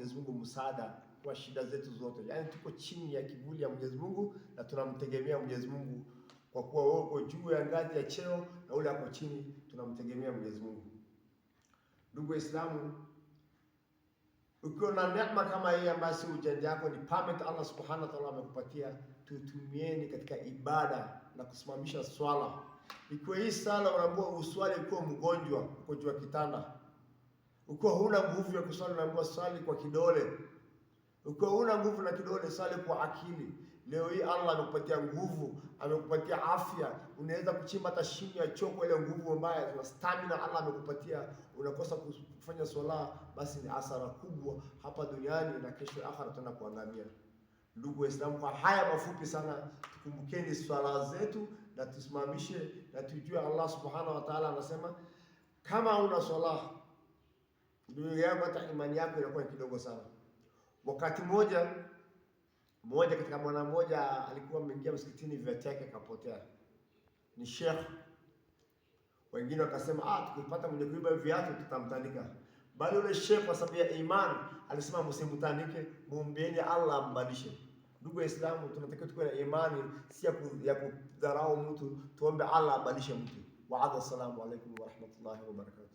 Mwenyezi Mungu msaada kwa shida zetu zote. Yaani tuko chini ya kivuli ya Mwenyezi Mungu na tunamtegemea Mwenyezi Mungu, kwa kuwa wewe uko juu ya ngazi ya cheo na ule ako chini, tunamtegemea Mwenyezi Mungu. Ndugu Waislamu, ukiwa na neema kama hii ambayo si ujanja yako, ni permit Allah Subhanahu wa Ta'ala amekupatia, tutumieni katika ibada na kusimamisha swala. Ikiwa hii sala unaambiwa uswali ukiwa mgonjwa, uko juu ya kitanda, ukiwa huna nguvu ya kuswali unaambiwa swali kwa kidole, ukiwa huna nguvu na kidole swali kwa akili. Leo hii Allah amekupatia nguvu, amekupatia afya, unaweza kuchimba hata shimo ya choko, ile nguvu mbaya na stamina Allah amekupatia, unakosa kufanya swala, basi ni hasara kubwa hapa duniani na kesho akhera tena kuangamia. Ndugu Waislamu, kwa haya mafupi sana, tukumbukeni swala zetu na tusimamishe na tujue Allah Subhanahu wa Ta'ala anasema kama una swala, ndugu yangu, hata imani yako inakuwa kidogo sana. Wakati mmoja katika mwana mmoja alikuwa ameingia msikitini, viatu yake akapotea. Ni sheikh. Wengine wakasema tukipata mwenye kuiba viatu tutamtandika. Bali yule sheikh kwa sababu ya imani alisema msimtandike, muombeeni Allah ambadilishe. Ndugu Waislamu, tunatakiwa tuwe na imani, si ya kudharau mtu, tuombe Allah abadilishe mtu. Wa assalamu alaykum wa rahmatullahi wa barakatuh.